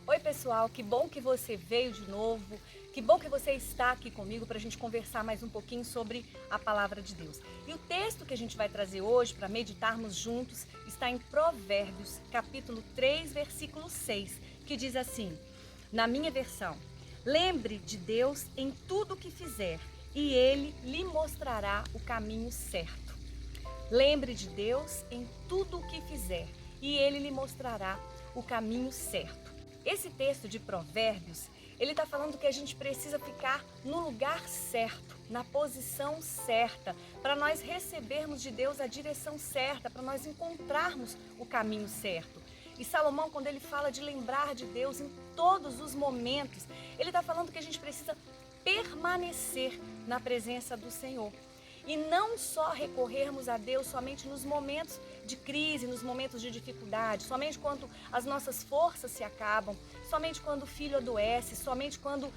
Oi pessoal, que bom que você veio de novo, que bom que você está aqui comigo para a gente conversar mais um pouquinho sobre a palavra de Deus. E o texto que a gente vai trazer hoje para meditarmos juntos está em Provérbios, capítulo 3, versículo 6, que diz assim, na minha versão: lembre de Deus em tudo o que fizer e Ele lhe mostrará o caminho certo. Lembre de Deus em tudo o que fizer e Ele lhe mostrará o caminho certo. Esse texto de Provérbios, ele está falando que a gente precisa ficar no lugar certo, na posição certa, para nós recebermos de Deus a direção certa, para nós encontrarmos o caminho certo. E Salomão, quando ele fala de lembrar de Deus em todos os momentos, ele está falando que a gente precisa permanecer na presença do Senhor. E não só recorrermos a Deus somente nos momentos de crise, nos momentos de dificuldade, somente quando as nossas forças se acabam, somente quando o filho adoece, somente quando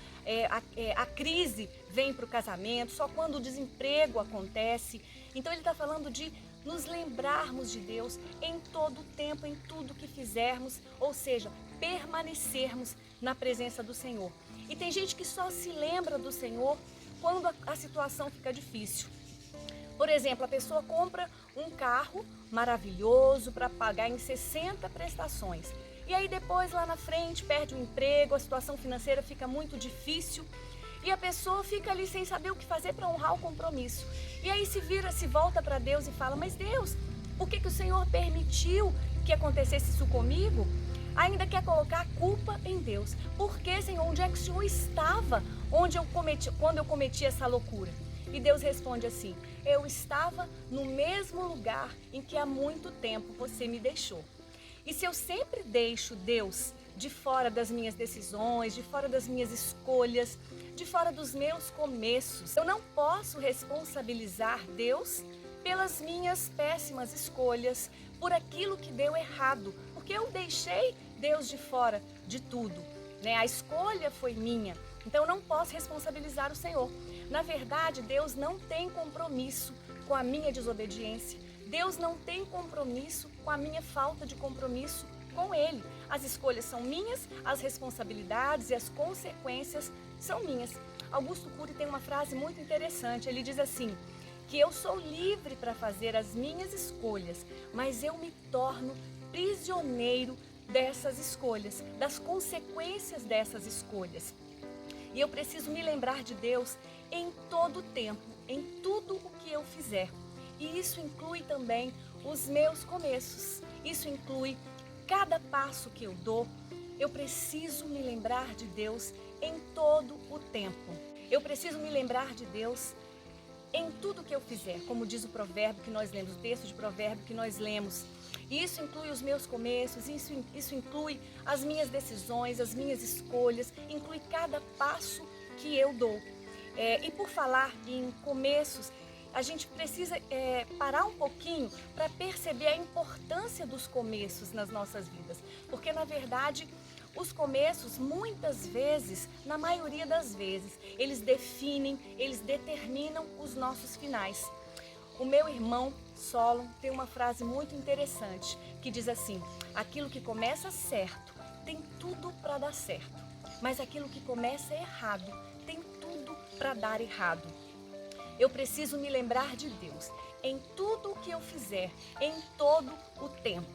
a crise vem para o casamento, só quando o desemprego acontece. Então ele está falando de nos lembrarmos de Deus em todo o tempo, em tudo que fizermos, ou seja, permanecermos na presença do Senhor. E tem gente que só se lembra do Senhor quando a situação fica difícil. Por exemplo, a pessoa compra um carro maravilhoso para pagar em 60 prestações. E aí depois lá na frente perde o emprego, a situação financeira fica muito difícil e a pessoa fica ali sem saber o que fazer para honrar o compromisso. E aí se volta para Deus e fala: mas Deus, por que o Senhor permitiu que acontecesse isso comigo? Ainda quer colocar a culpa em Deus. Por que, Senhor? Onde é que o Senhor estava quando eu cometi essa loucura? E Deus responde assim: eu estava no mesmo lugar em que há muito tempo você me deixou. E se eu sempre deixo Deus de fora das minhas decisões, de fora das minhas escolhas, de fora dos meus começos, eu não posso responsabilizar Deus pelas minhas péssimas escolhas, por aquilo que deu errado, porque eu deixei Deus de fora de tudo, né? A escolha foi minha, então eu não posso responsabilizar o Senhor. Na verdade, Deus não tem compromisso com a minha desobediência. Deus não tem compromisso com a minha falta de compromisso com Ele. As escolhas são minhas, as responsabilidades e as consequências são minhas. Augusto Cury tem uma frase muito interessante. Ele diz assim, que eu sou livre para fazer as minhas escolhas, mas eu me torno prisioneiro dessas escolhas, das consequências dessas escolhas. E eu preciso me lembrar de Deus em todo o tempo, em tudo o que eu fizer. E isso inclui também os meus começos. Isso inclui cada passo que eu dou. Eu preciso me lembrar de Deus em todo o tempo. Eu preciso me lembrar de Deus em tudo que eu fizer, como diz o provérbio que nós lemos, o texto de provérbio que nós lemos. E isso inclui os meus começos, isso inclui as minhas decisões, as minhas escolhas, inclui cada passo que eu dou. E por falar em começos, a gente precisa parar um pouquinho para perceber a importância dos começos nas nossas vidas. Porque, na verdade, os começos, muitas vezes, na maioria das vezes, eles definem, eles determinam os nossos finais. O meu irmão Solon tem uma frase muito interessante que diz assim: aquilo que começa certo tem tudo para dar certo, mas aquilo que começa errado tem tudo para dar errado. Eu preciso me lembrar de Deus em tudo o que eu fizer, em todo o tempo.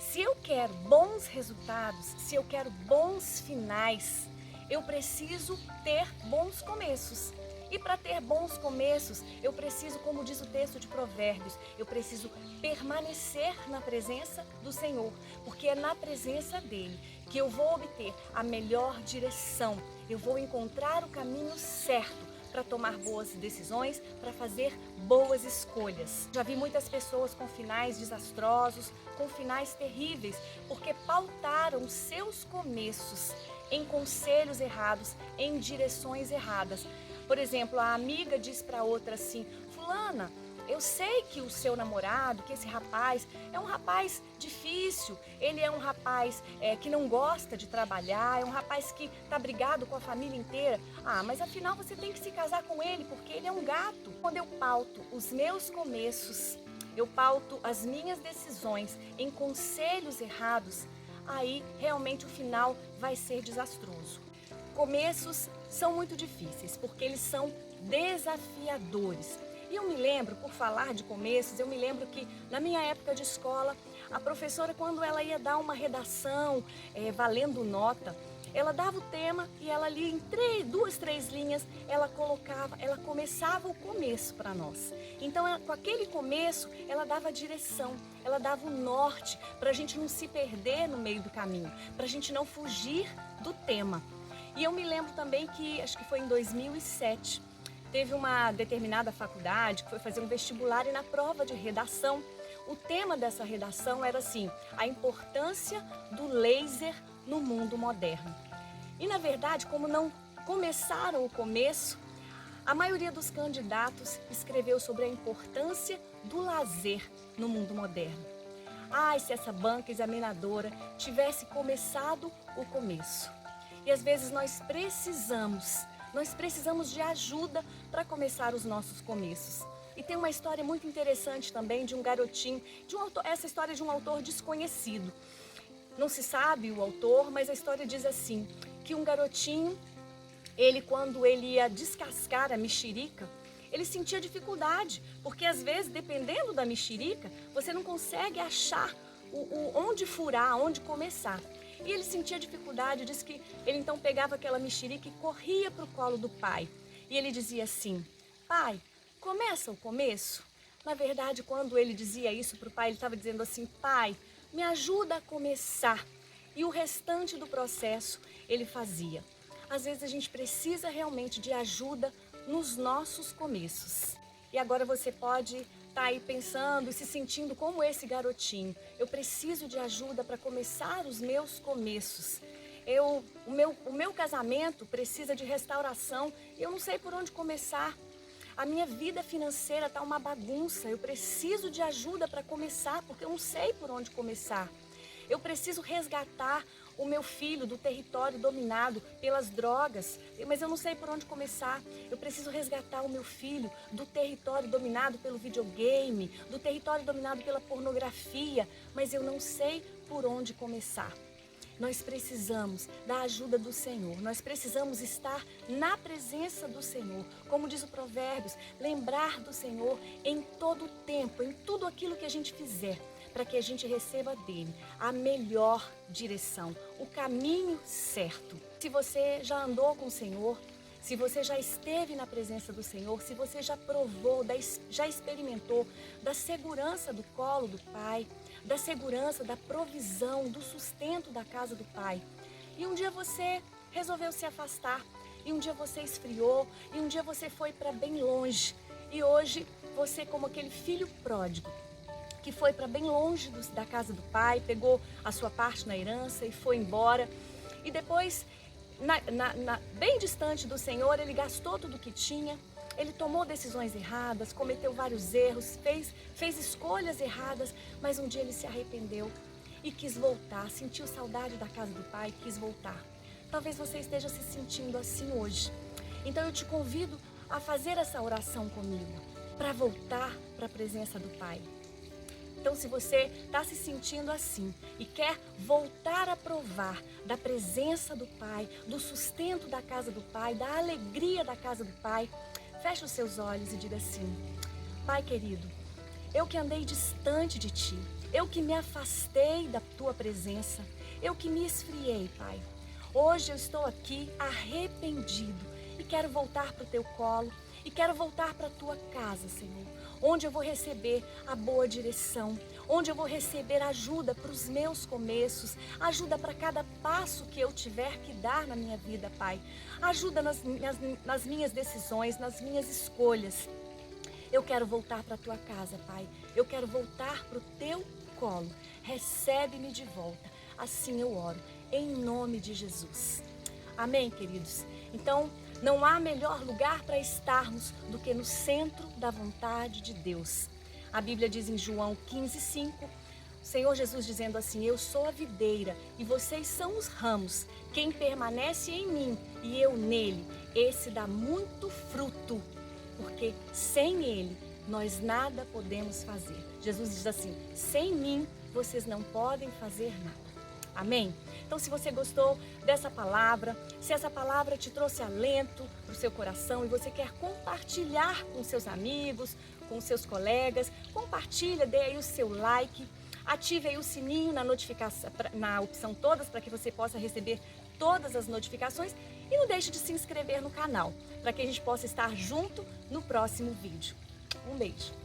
Se eu quero bons resultados, se eu quero bons finais, eu preciso ter bons começos. E para ter bons começos, eu preciso, como diz o texto de Provérbios, eu preciso permanecer na presença do Senhor, porque é na presença dele que eu vou obter a melhor direção, eu vou encontrar o caminho certo para tomar boas decisões, para fazer boas escolhas. Já vi muitas pessoas com finais desastrosos, com finais terríveis, porque pautaram seus começos em conselhos errados, em direções erradas. Por exemplo, a amiga diz para outra assim: fulana, eu sei que o seu namorado, que esse rapaz é um rapaz difícil, ele é um rapaz que não gosta de trabalhar, é um rapaz que está brigado com a família inteira. Ah, mas afinal você tem que se casar com ele porque ele é um gato. Quando eu pauto os meus começos, eu pauto as minhas decisões em conselhos errados, aí realmente o final vai ser desastroso. Começos são muito difíceis, porque eles são desafiadores. E eu me lembro, por falar de começos, eu me lembro que na minha época de escola, a professora, quando ela ia dar uma redação valendo nota, ela dava o tema e ela ali em 2, 3 linhas, ela começava o começo para nós. Então, com aquele começo, ela dava a direção, ela dava o norte, para a gente não se perder no meio do caminho, para a gente não fugir do tema. E eu me lembro também que, acho que foi em 2007, teve uma determinada faculdade que foi fazer um vestibular e na prova de redação, o tema dessa redação era assim, a importância do laser no mundo moderno. E na verdade, como não começaram o começo, a maioria dos candidatos escreveu sobre a importância do lazer no mundo moderno. Ai, se essa banca examinadora tivesse começado o começo. E às vezes nós precisamos de ajuda para começar os nossos começos. E tem uma história muito interessante também de um garotinho, essa história de um autor desconhecido. Não se sabe o autor, mas a história diz assim, que um garotinho, quando ele ia descascar a mexerica, ele sentia dificuldade, porque às vezes, dependendo da mexerica, você não consegue achar onde furar, onde começar. E ele sentia dificuldade, diz que ele então pegava aquela mexerica e corria para o colo do pai. E ele dizia assim, pai, começa o começo? Na verdade, quando ele dizia isso para o pai, ele estava dizendo assim, pai, me ajuda a começar. E o restante do processo ele fazia. Às vezes a gente precisa realmente de ajuda nos nossos começos. E agora você pode estar aí pensando e se sentindo como esse garotinho. Eu preciso de ajuda para começar os meus começos. O meu casamento precisa de restauração e eu não sei por onde começar. A minha vida financeira está uma bagunça. Eu preciso de ajuda para começar, porque eu não sei por onde começar. Eu preciso resgatar o meu filho do território dominado pelas drogas, mas eu não sei por onde começar. Eu preciso resgatar o meu filho do território dominado pelo videogame, do território dominado pela pornografia, mas eu não sei por onde começar. Nós precisamos da ajuda do Senhor, nós precisamos estar na presença do Senhor. Como diz o Provérbios, lembrar do Senhor em todo o tempo, em tudo aquilo que a gente fizer, para que a gente receba dele a melhor direção, o caminho certo. Se você já andou com o Senhor, se você já esteve na presença do Senhor, se você já provou, já experimentou da segurança do colo do Pai, da segurança, da provisão, do sustento da casa do Pai. E um dia você resolveu se afastar, e um dia você esfriou, e um dia você foi para bem longe. E hoje você, como aquele filho pródigo, que foi para bem longe da casa do Pai, pegou a sua parte na herança e foi embora. E depois, bem distante do Senhor, ele gastou tudo o que tinha, ele tomou decisões erradas, cometeu vários erros, fez escolhas erradas, mas um dia ele se arrependeu e quis voltar, sentiu saudade da casa do Pai, quis voltar. Talvez você esteja se sentindo assim hoje. Então eu te convido a fazer essa oração comigo, para voltar para a presença do Pai. Então, se você está se sentindo assim e quer voltar a provar da presença do Pai, do sustento da casa do Pai, da alegria da casa do Pai, feche os seus olhos e diga assim: Pai querido, eu que andei distante de Ti, eu que me afastei da Tua presença, eu que me esfriei, Pai. Hoje eu estou aqui arrependido e quero voltar para o Teu colo e quero voltar para a Tua casa, Senhor, onde eu vou receber a boa direção, onde eu vou receber ajuda para os meus começos, ajuda para cada passo que eu tiver que dar na minha vida, Pai. Ajuda nas minhas decisões, nas minhas escolhas. Eu quero voltar para a Tua casa, Pai. Eu quero voltar para o Teu colo. Recebe-me de volta. Assim eu oro, em nome de Jesus. Amém, queridos? Então, não há melhor lugar para estarmos do que no centro da vontade de Deus. A Bíblia diz em João 15:5, o Senhor Jesus dizendo assim: eu sou a videira e vocês são os ramos. Quem permanece em mim e eu nele, esse dá muito fruto, porque sem ele nós nada podemos fazer. Jesus diz assim: sem mim vocês não podem fazer nada. Amém? Então, se você gostou dessa palavra, se essa palavra te trouxe alento para o seu coração e você quer compartilhar com seus amigos, com seus colegas, compartilha, dê aí o seu like, ative aí o sininho na notificação, na opção todas, para que você possa receber todas as notificações e não deixe de se inscrever no canal, para que a gente possa estar junto no próximo vídeo. Um beijo!